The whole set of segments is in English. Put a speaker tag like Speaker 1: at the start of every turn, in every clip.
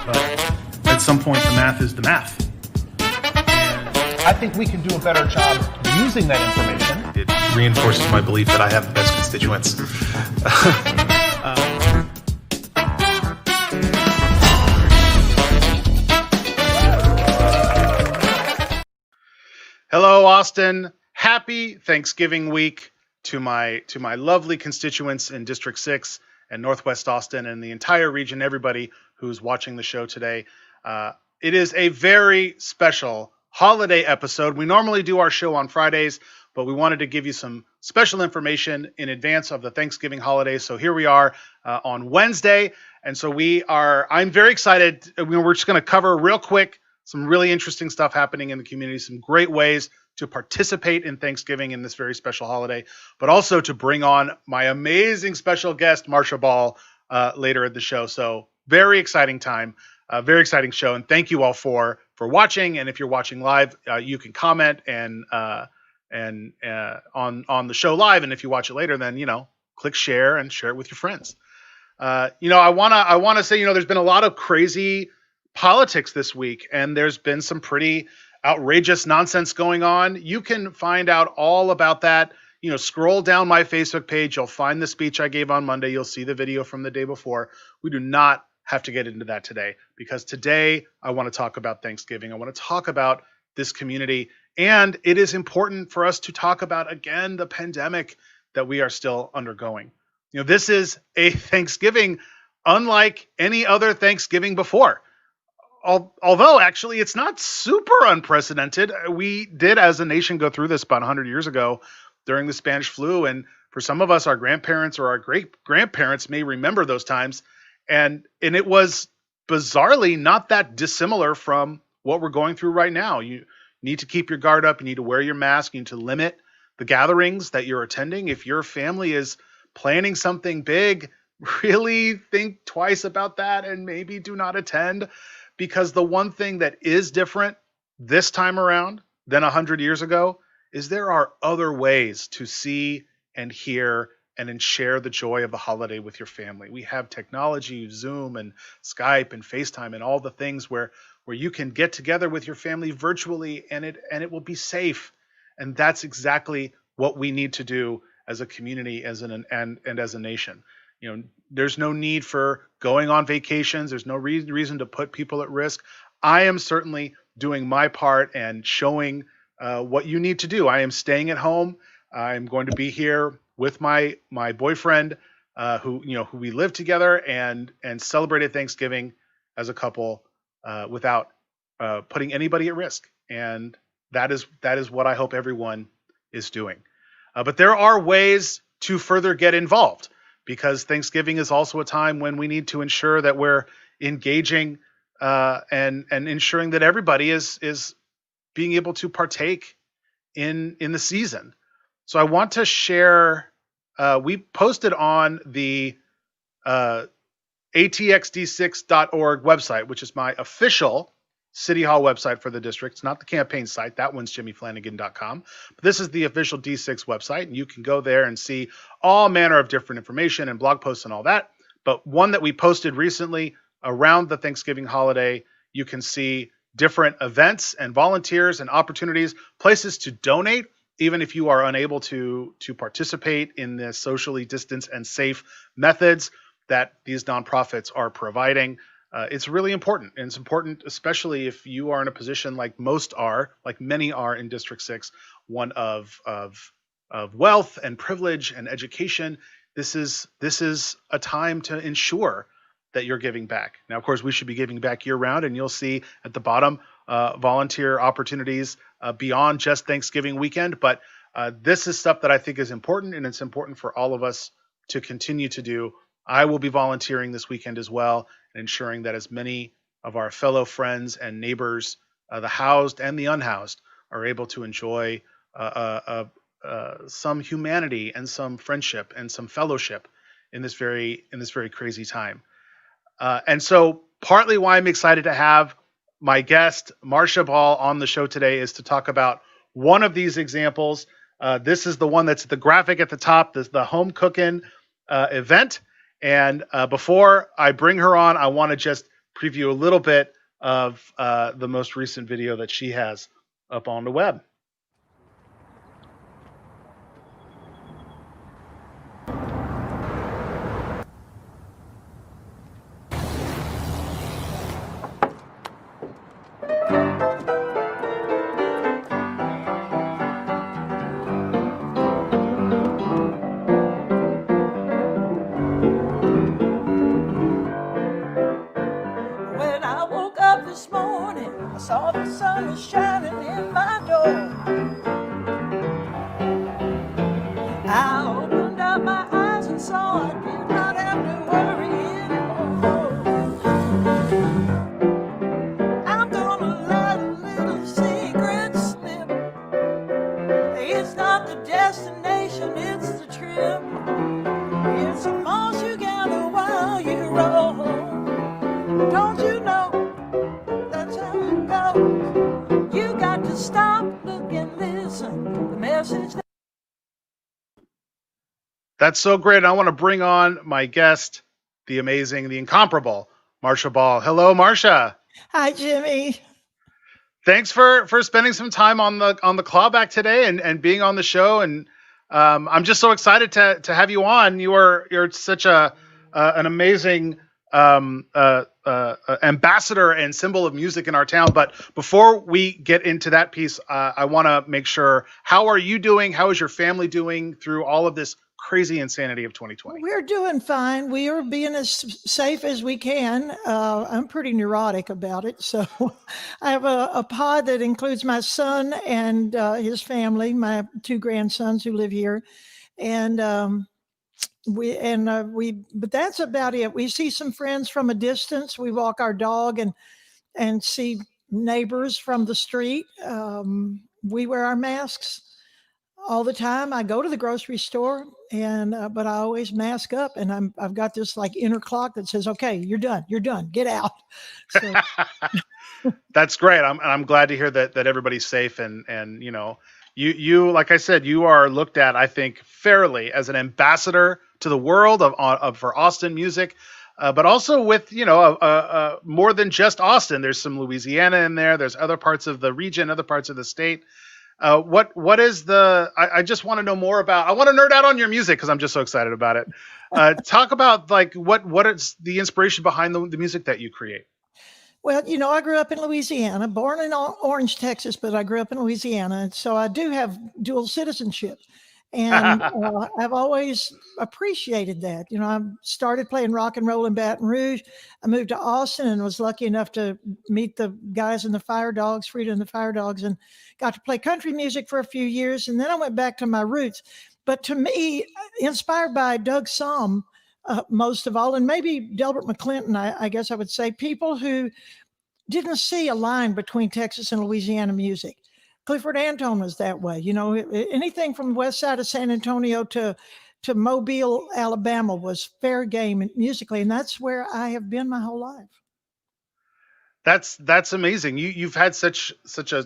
Speaker 1: But at some point, the math is the math.
Speaker 2: I think we can do a better job using that information.
Speaker 1: It reinforces my belief that I have the best constituents. Hello, Austin. Happy Thanksgiving week to my lovely constituents in District 6 and Northwest Austin and the entire region, everybody who's watching the show today. It is a very special holiday episode. We normally do our show on Fridays, but we wanted to give you some special information in advance of the Thanksgiving holiday. So here we are on Wednesday. And so I'm very excited. We're just going to cover real quick some really interesting stuff happening in the community, some great ways to participate in Thanksgiving in this very special holiday, but also to bring on my amazing special guest, Marcia Ball, later in the show. So very exciting time, very exciting show. And thank you all for watching. And if you're watching live, you can comment and on the show live. And if you watch it later, then, click share and share it with your friends. I want to say, there's been a lot of crazy politics this week, and there's been some pretty outrageous nonsense going on. You can find out all about that. Scroll down my Facebook page. You'll find the speech I gave on Monday. You'll see the video from the day before. We do not have to get into that today, because today I want to talk about Thanksgiving. I want to talk about this community, and it is important for us to talk about, again, the pandemic that we are still undergoing. This is a Thanksgiving unlike any other Thanksgiving before. Although, actually, it's not super unprecedented. We did, as a nation, go through this about 100 years ago during the Spanish flu. And for some of us, our grandparents or our great-grandparents may remember those times. And it was bizarrely not that dissimilar from what we're going through right now. You need to keep your guard up. You need to wear your mask. You need to limit the gatherings that you're attending. If your family is planning something big, really think twice about that and maybe do not attend. Because the one thing that is different this time around than 100 years ago is there are other ways to see and hear and share the joy of the holiday with your family. We have technology, Zoom and Skype and FaceTime and all the things where you can get together with your family virtually and it will be safe. And that's exactly what we need to do as a community and as a nation. There's no need for going on vacations. There's no reason to put people at risk. I am certainly doing my part and showing what you need to do. I am staying at home. I'm going to be here with my boyfriend, who we live together and celebrated Thanksgiving as a couple without putting anybody at risk. And that is what I hope everyone is doing. But there are ways to further get involved, because Thanksgiving is also a time when we need to ensure that we're engaging and ensuring that everybody is being able to partake in the season. So I want to share, we posted on the atxd6.org website, which is my official City Hall website for the district. It's not the campaign site. That one's jimmyflanagan.com. But this is the official D6 website, and you can go there and see all manner of different information and blog posts and all that. But one that we posted recently around the Thanksgiving holiday, you can see different events and volunteers and opportunities, places to donate, even if you are unable to participate in the socially distanced and safe methods that these nonprofits are providing. It's really important, and it's important especially if you are in a position like many are in District 6, one of wealth and privilege and education. This is a time to ensure that you're giving back. Now, of course, we should be giving back year-round, and you'll see at the bottom volunteer opportunities beyond just Thanksgiving weekend. But this is stuff that I think is important, and it's important for all of us to continue to do. I will be volunteering this weekend as well, and ensuring that as many of our fellow friends and neighbors, the housed and the unhoused, are able to enjoy some humanity and some friendship and some fellowship in this very crazy time. And so partly why I'm excited to have my guest, Marcia Ball, on the show today is to talk about one of these examples. This is the one that's the graphic at the top, the home cooking event. And before I bring her on, I want to just preview a little bit of the most recent video that she has up on the web.
Speaker 3: When I woke up this morning, I saw the sun was shining in my door. I opened up my eyes and saw I did not have to worry anymore. I'm gonna let a little secret slip. It's not the destination, it's the trip. It's the most you gather while you roll. Don't you know that's how it goes? You got to stop, look, and listen. The message.
Speaker 1: That's so great. I want to bring on my guest, the amazing, the incomparable Marcia Ball. Hello, Marcia.
Speaker 3: Hi, Jimmy.
Speaker 1: Thanks for spending some time on the Clawback today and being on the show. And I'm just so excited to have you on. You're such an amazing ambassador and symbol of music in our town. But before we get into that piece, I want to make sure, how are you doing? How is your family doing through all of this crazy insanity of 2020?
Speaker 3: We're doing fine. We are being as safe as we can. I'm pretty neurotic about it. So I have a pod that includes my son and his family, my two grandsons who live here. And but that's about it. We see some friends from a distance. We walk our dog and see neighbors from the street. We wear our masks all the time. I go to the grocery store but I always mask up, and I've got this like inner clock that says, okay, you're done, get out. So.
Speaker 1: That's great. I'm glad to hear that everybody's safe, and you like I said, you are looked at, I think, fairly as an ambassador to the world for Austin music, but also with more than just Austin. There's some Louisiana in there. There's other parts of the region, other parts of the state. What is I just want to know more about. I want to nerd out on your music because I'm just so excited about it. Talk about like what is the inspiration behind the music that you create.
Speaker 3: Well, I grew up in Louisiana, born in Orange, Texas, but I grew up in Louisiana. And so I do have dual citizenship. And I've always appreciated that. I started playing rock and roll in Baton Rouge. I moved to Austin and was lucky enough to meet the guys in the Fire Dogs, Frida and the Fire Dogs, and got to play country music for a few years. And then I went back to my roots. But to me, inspired by Doug Somm, most of all, and maybe Delbert McClinton, I guess I would say, people who didn't see a line between Texas and Louisiana music. Clifford Antone was that way. Anything from the west side of San Antonio to Mobile, Alabama was fair game musically, and that's where I have been my whole life.
Speaker 1: That's amazing. You've had such a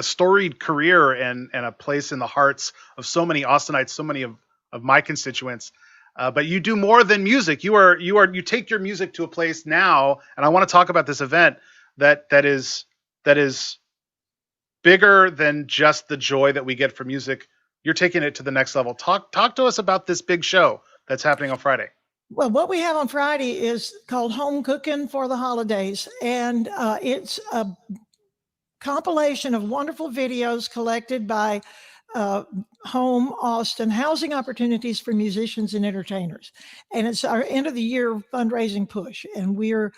Speaker 1: storied career and a place in the hearts of so many Austinites, so many of my constituents. But you do more than music. You take your music to a place now, and I want to talk about this event that is bigger than just the joy that we get from music. You're taking it to the next level. Talk to us about this big show that's happening on Friday.
Speaker 3: Well, what we have on Friday is called Home Cooking for the Holidays, and it's a compilation of wonderful videos collected by Home Austin, housing opportunities for musicians and entertainers. And it's our end of the year fundraising push, and we've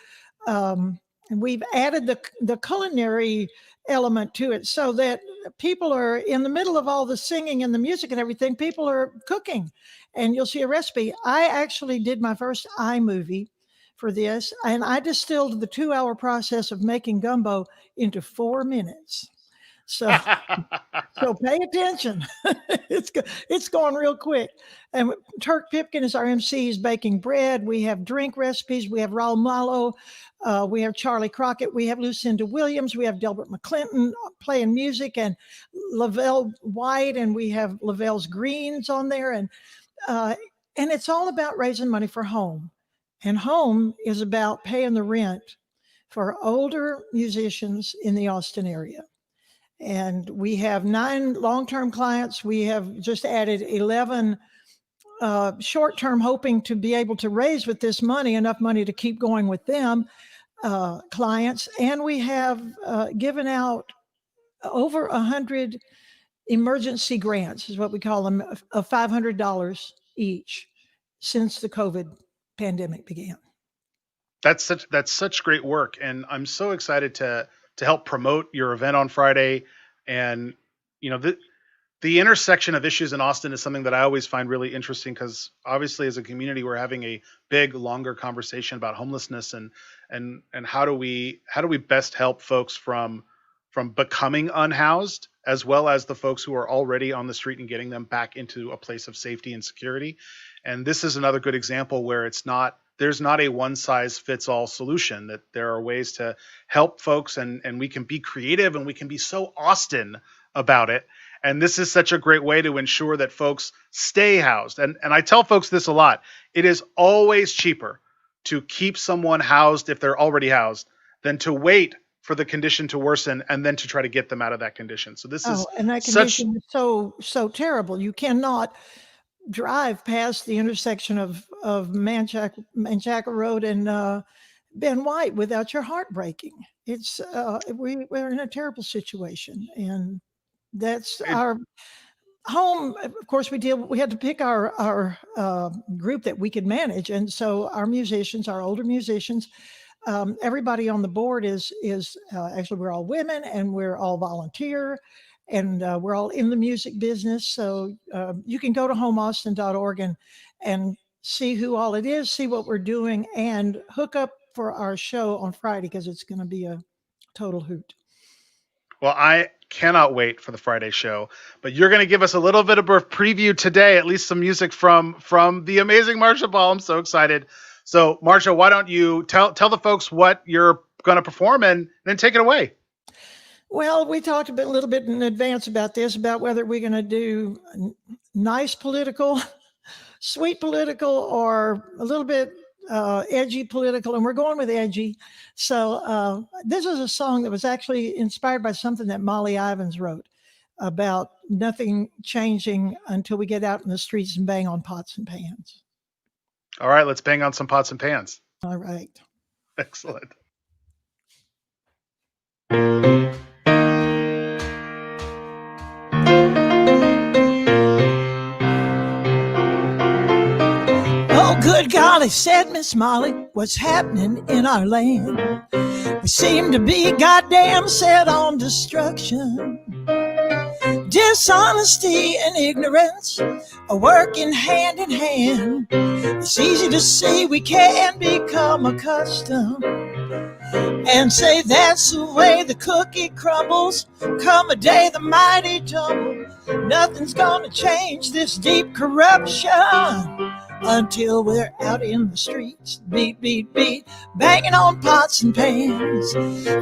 Speaker 3: added the culinary element to it so that people are in the middle of all the singing and the music and everything. People are cooking, and you'll see a recipe. I actually did my first iMovie for this, and I distilled the 2-hour process of making gumbo into 4 minutes. So pay attention. It's going real quick. And Turk Pipkin is our MC. He's baking bread. We have drink recipes. We have Raul Malo. We have Charlie Crockett. We have Lucinda Williams. We have Delbert McClinton playing music, and Lavelle White. And we have Lavelle's Greens on there. And it's all about raising money for home. And home is about paying the rent for older musicians in the Austin area. And we have 9 long-term clients. We have just added 11 short-term, hoping to be able to raise with this money enough money to keep going with them, clients. And we have given out over 100 emergency grants, is what we call them, of $500 each since the COVID pandemic began.
Speaker 1: That's such great work, and I'm so excited to help promote your event on Friday. And the intersection of issues in Austin is something that I always find really interesting, because obviously as a community we're having a big, longer conversation about homelessness and how do we best help folks from becoming unhoused, as well as the folks who are already on the street and getting them back into a place of safety and security. And this is another good example where there's not a one size fits all solution, that there are ways to help folks, and we can be creative and we can be so Austin about it. And this is such a great way to ensure that folks stay housed. And I tell folks this a lot. It is always cheaper to keep someone housed if they're already housed than to wait for the condition to worsen and then to try to get them out of that condition. So this is
Speaker 3: and that condition is so terrible. You cannot drive past the intersection of Manchaca Road and Ben White without your heart breaking. It's we're in a terrible situation, and that's our home. Of course, we had to pick our group that we could manage, and so our musicians, our older musicians, everybody on the board is actually, we're all women and we're all volunteer. And we're all in the music business. So you can go to homeaustin.org and see who all it is, see what we're doing, and hook up for our show on Friday, because it's going to be a total hoot.
Speaker 1: Well, I cannot wait for the Friday show. But you're going to give us a little bit of a preview today, at least some music from the amazing Marcia Ball. I'm so excited. So, Marcia, why don't you tell the folks what you're going to perform and then take it away.
Speaker 3: Well, we talked a little bit in advance about this, about whether we're going to do nice political, sweet political, or a little bit edgy political, and we're going with edgy. So this is a song that was actually inspired by something that Molly Ivins wrote about nothing changing until we get out in the streets and bang on pots and pans.
Speaker 1: All right, let's bang on some pots and pans.
Speaker 3: All right.
Speaker 1: Excellent.
Speaker 3: Good golly, said Miss Molly, what's happening in our land? We seem to be goddamn set on destruction. Dishonesty and ignorance are working hand in hand. It's easy to see we can become accustomed and say that's the way the cookie crumbles. Come a day the mighty tumble. Nothing's gonna change this deep corruption until we're out in the streets, beat, beat, beat, banging on pots and pans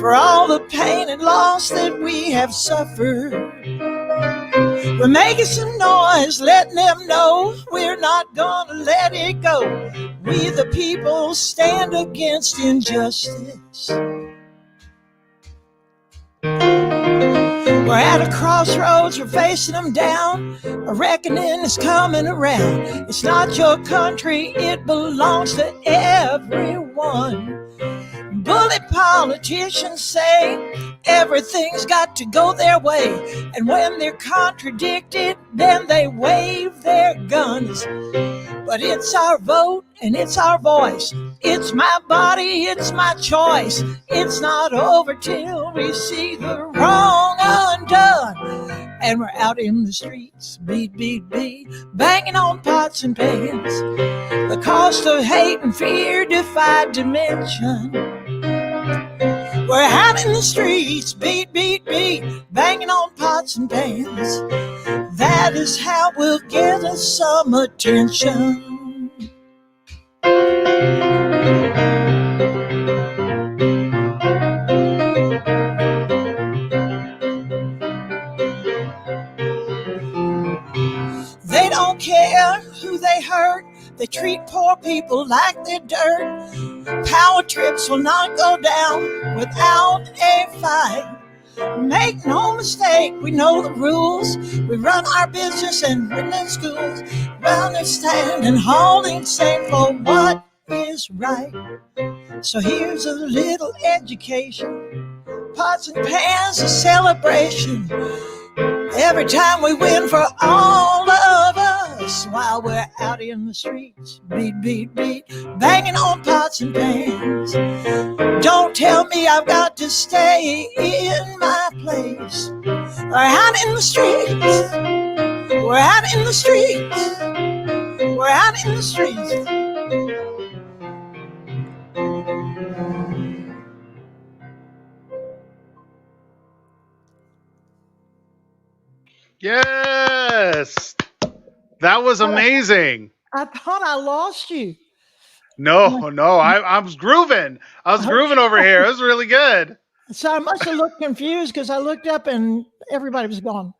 Speaker 3: for all the pain and loss that we have suffered. We're making some noise, letting them know we're not gonna let it go. We the people stand against injustice. We're at a crossroads, we're facing them down. A reckoning is coming around. It's not your country, it belongs to everyone. Bully politicians say everything's got to go their way, and when they're contradicted, then they wave their guns. But it's our vote and it's our voice. It's my body, it's my choice. It's not over till we see the wrong undone. And we're out in the streets, beat, beat, beat, banging on pots and pans. The cost of hate and fear defied dimension. We're out in the streets, beat, beat, beat, banging on pots and pans. That is how we'll get us some attention. They don't care who they hurt, They treat poor people like they're dirt. Power trips will not go down without a fight. Make no mistake, we know the rules. We run our business and run the schools. We understand and holding stand for what is right. So here's a little education. Pots and pans, a celebration. Every time we win for all of us, while we're out in the streets, beat, beat, beat, banging on pots and pans. Don't tell me I've got to stay in my place. We're out in the streets. We're out in the streets. We're out in the streets.
Speaker 1: Yes, that was amazing.
Speaker 3: I thought I lost you.
Speaker 1: No, I was grooving. I was grooving over here. It was really good.
Speaker 3: So I must have looked confused because I looked up and everybody was gone,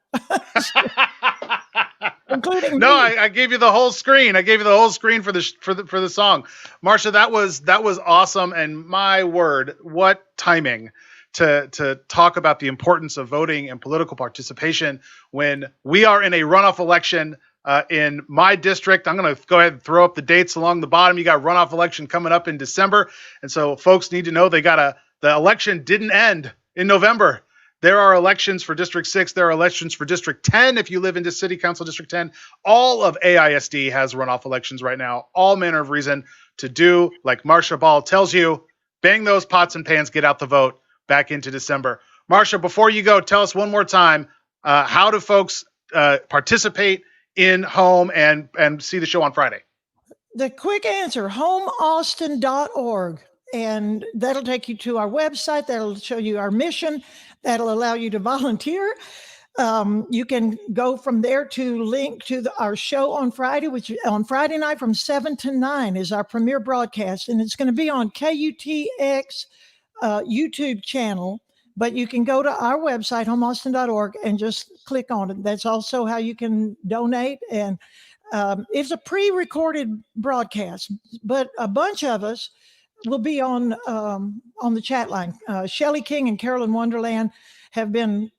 Speaker 3: including
Speaker 1: No,
Speaker 3: me.
Speaker 1: I gave you the whole screen. I gave you the whole screen for the song. Marcia, that was awesome. And my word, what timing to talk about the importance of voting and political participation when we are in a runoff election. In my district, I'm going to go ahead and throw up the dates along the bottom. You got runoff election coming up in December. And so folks need to know the election didn't end in November. There are elections for District 6. There are elections for District 10 if you live in the City Council District 10. All of AISD has runoff elections right now. All manner of reason to do, like Marcia Ball tells you, bang those pots and pans, get out the vote back into December. Marcia, before you go, tell us one more time, how do folks participate in home and see the show on Friday?
Speaker 3: The quick answer, homeaustin.org. And that'll take you to our website. That'll show you our mission. That'll allow you to volunteer. You can go from there to link to our show on Friday, which on Friday night from 7 to 9 is our premiere broadcast. And it's going to be on KUTX YouTube channel. But you can go to our website, homeaustin.org, and just click on it. That's also how you can donate. And it's a pre-recorded broadcast, but a bunch of us will be on the chat line. Shelley King and Carolyn Wonderland have been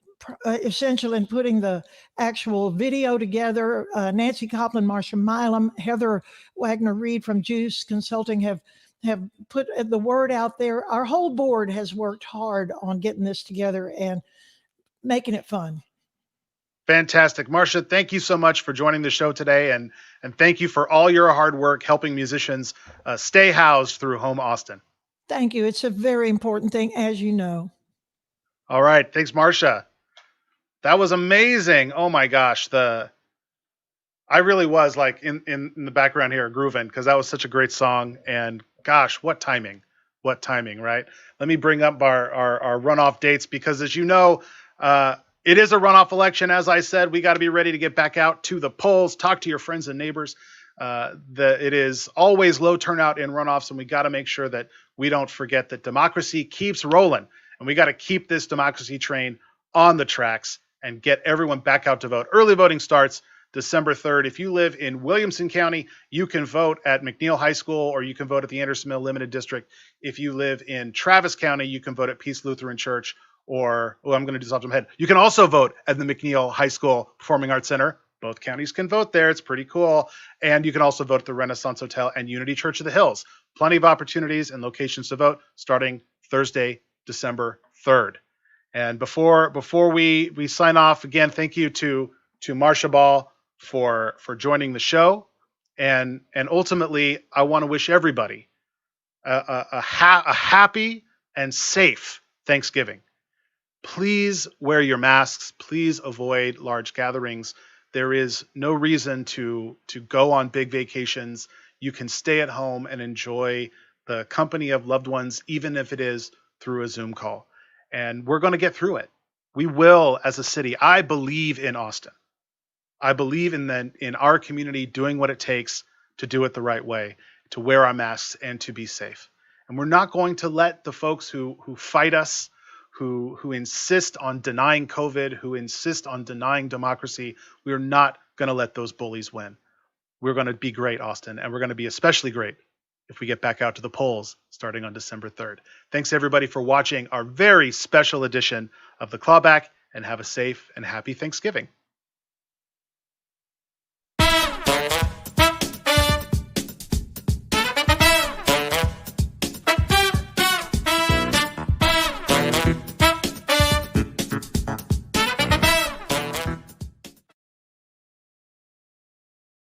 Speaker 3: essential in putting the actual video together. Nancy Copland, Marcia Milam, Heather Wagner-Reed from Juice Consulting have put the word out there. Our whole board has worked hard on getting this together and making it fun.
Speaker 1: Fantastic. Marcia, thank you so much for joining the show today. And thank you for all your hard work helping musicians stay housed through Home Austin.
Speaker 3: Thank you. It's a very important thing, as you know.
Speaker 1: All right. Thanks, Marcia. That was amazing. Oh my gosh. I really was like in the background here grooving because that was such a great song. And gosh, what timing, right? Let me bring up our runoff dates because as you know, it is a runoff election. As I said, we got to be ready to get back out to the polls, talk to your friends and neighbors. It is always low turnout in runoffs, and we got to make sure that we don't forget that democracy keeps rolling, and we got to keep this democracy train on the tracks and get everyone back out to vote. Early voting starts December 3rd. If you live in Williamson County, you can vote at McNeil High School or you can vote at the Anderson Mill Limited District. If you live in Travis County, you can vote at Peace Lutheran Church or, I'm going to do this off the top of my head. You can also vote at the McNeil High School Performing Arts Center. Both counties can vote there. It's pretty cool. And you can also vote at the Renaissance Hotel and Unity Church of the Hills. Plenty of opportunities and locations to vote starting Thursday, December 3rd. And before we sign off, again, thank you to Marcia Ball for joining the show. And ultimately, I want to wish everybody a happy and safe Thanksgiving. Please wear your masks. Please avoid large gatherings. There is no reason to go on big vacations. You can stay at home and enjoy the company of loved ones, even if it is through a Zoom call. And we're going to get through it. We will as a city. I believe in Austin. I believe in our community doing what it takes to do it the right way, to wear our masks and to be safe. And we're not going to let the folks who fight us, who insist on denying COVID, who insist on denying democracy, we're not going to let those bullies win. we're going to be great, Austin, and we're going to be especially great if we get back out to the polls starting on December 3rd. Thanks everybody for watching our very special edition of the Clawback, and have a safe and happy Thanksgiving.